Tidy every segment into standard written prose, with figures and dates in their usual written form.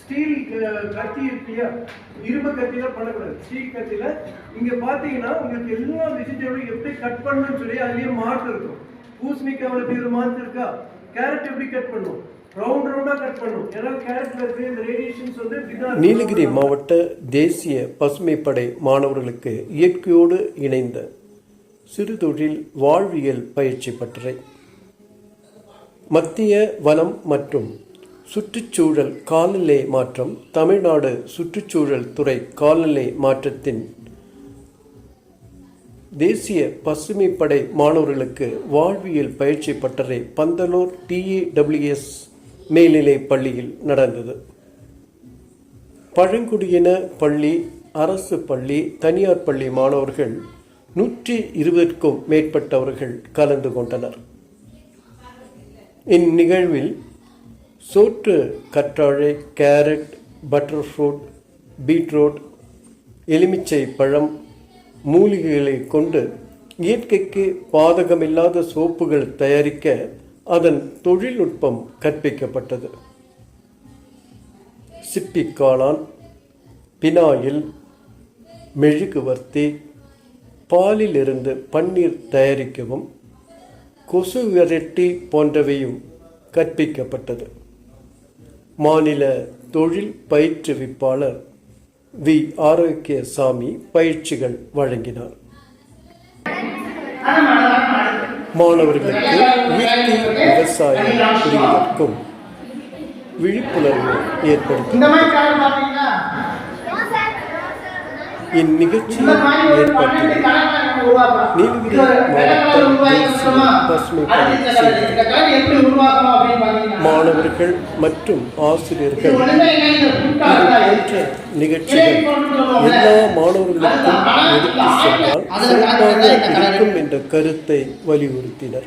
Steel கத்தி இருக்கியா, இரும்பு கத்தியில பண்ணக்கூடாது, ஸ்டீல் கத்தியில. இங்க பாத்தீங்கன்னா உங்களுக்கு எல்லா வெஜிடபிளும் எப்படி கட் பண்ணணும்னு சொல்லி அதுலயே மார்க் இருக்கும். பூசணிக்காய் எப்படி ஒரு மார்க் இருக்கா, கேரட் எப்படி கட் பண்ணும், ரவுண்ட் ரவுண்டா கட் பண்ணும். ஏன்னா கேரட்ல இருக்க இந்த ரேடியேஷன்ஸ் வந்து நீலகிரி மாவட்ட தேசிய பசுமைப்படை மாணவர்களுக்கு இயற்கையோடு இணைந்த சிறுதொழில் வாழ்வியல் பயிற்சி பட்டறை. மத்திய வனம் மற்றும் சுற்றுச்சூழல் காலநிலை மாற்றம், தமிழ்நாடு சுற்றுச்சூழல் துறை காலநிலை மாற்றத்தின் தேசிய பசுமைப்படை மாணவர்களுக்கு வாழ்வியல் பயிற்சி பட்டறை பந்தலூர் TAWS மேல்நிலை பள்ளியில் நடந்தது. பழங்குடியின பள்ளி, அரசு பள்ளி, தனியார் பள்ளி மாணவர்கள் 120க்கும் மேற்பட்டவர்கள் கலந்து கொண்டனர். இந்நிகழ்வில் சோற்று கற்றாழை, கேரட், பட்டர் ஃப்ரூட், பீட்ரூட், எலுமிச்சை பழம், மூலிகைகளை கொண்டு இயற்கைக்கு பாதகமில்லாத சோப்புகள் தயாரிக்க அதன் தொழில்நுட்பம் கற்பிக்கப்பட்டது. சிப்பிக்காளான், பினாயில், மெழுகுவர்த்தி, பாலிலிருந்து பன்னீர் தயாரிக்கவும், கொசு விரட்டி போன்றவையும் கற்பிக்கப்பட்டது. மாநில தொழில் பயிற்றுவிப்பாளர் வி. ஆரோக்கியசாமி பயிற்சிகள் வழங்கினார். மாணவர்களுக்கு இயற்கை விவசாயம் புரிவதற்கும் விழிப்புணர்வு ஏற்படுத்தினார். இந்நிகழ்ச்சியில் ஏற்பட்டது நீலகிரி மாணவர்கள் மற்றும் ஆசிரியர்கள் போன்ற நிகழ்ச்சிகள் எல்லா மாணவர்களுக்கும் எடுத்து சென்றால் சிறப்பாக இருக்கும் என்ற கருத்தை வலியுறுத்தினர்.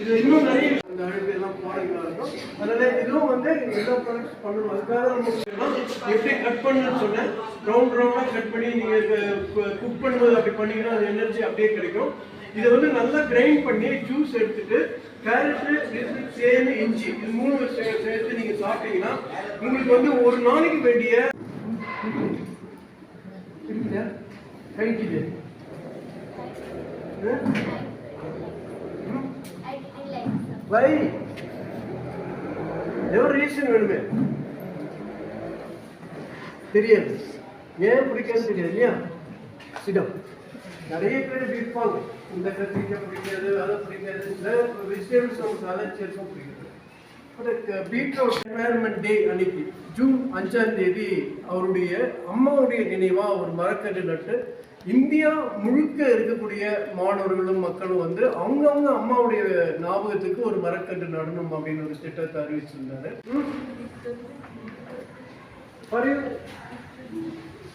இது இன்னும் நிறைய அந்த அழுக்கு எல்லாம் போறீங்களா இருக்கும். அதனால இதுவும் வந்து எல்லா ப்ராடக்ட்ஸ் பண்ணணும். அதுக்காக நம்ம எப்படி கட் பண்ணணும்னு சொன்னேன். ரவுண்ட் ரவுண்டா கட் பண்ணி நீங்க குக் பண்ணும்போது அப்படி பண்ணீங்கன்னா அது எனர்ஜி அப்படியே கிடைக்கும். இதை வந்து நல்லா கிரைண்ட் பண்ணி ஜூஸ் எடுத்துட்டு கேரட், தேன், இஞ்சி இது 3 சேர்த்து நீங்க சாப்பிட்டீங்கன்னா உங்களுக்கு வந்து ஒரு நாளைக்கு வேண்டிய கைக்கு Why? எவ்வளோ ரீசன் வேணுமே தெரியாது, ஏன் பிடிக்காது தெரியாது இல்லையா? சிடம் நிறைய பேர் இருப்பாங்க, இந்த கத்திரிக்காய் பிடிக்காது, அதை பிடிக்காது, இந்த வெஜிடபிள்ஸ் நமக்கு அலர்ஜிக்கும் பிடிக்காது. பட் பீட்ரூட் என்வாயர்மெண்ட் டே அன்னைக்கு ஜூன் 5ஆம் தேதி அவருடைய அம்மாவுடைய நினைவாக ஒரு மரக்கன்று நட்டு இந்தியா முழுக்க இருக்கக்கூடிய மாணவர்களும் மக்களும் வந்து அவங்கவுங்க அம்மாவுடைய ஞாபகத்துக்கு ஒரு மரக்கன்று நடணும் அப்படின்னு ஒரு திட்டத்தை அறிவிச்சிருந்தாரு.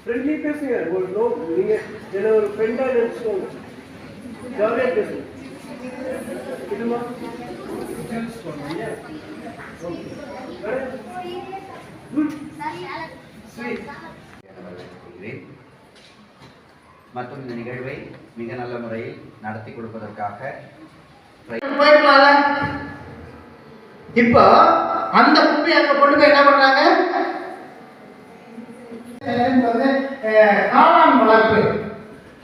ஃப்ரெண்ட்லி பேசுங்க, ஒரு நோ நீங்க என்ன ஒரு ஃப்ரெண்டா நினைச்சுக்கோங்க, ஜாலியா பேசுங்க. இதுமா மற்றும் இந்த நிகழ்வை மிக நல்ல முறையில் நடத்தி கொடுப்பதற்காக இப்போ அந்த குப்பையை அங்க கொண்டு போய் என்ன பண்றாங்க, காளான் வளர்ப்பு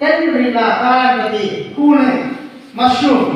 கேள்விப்பட்டீங்களா? காளான் பத்தி, கூணு, மஷ்ரூம்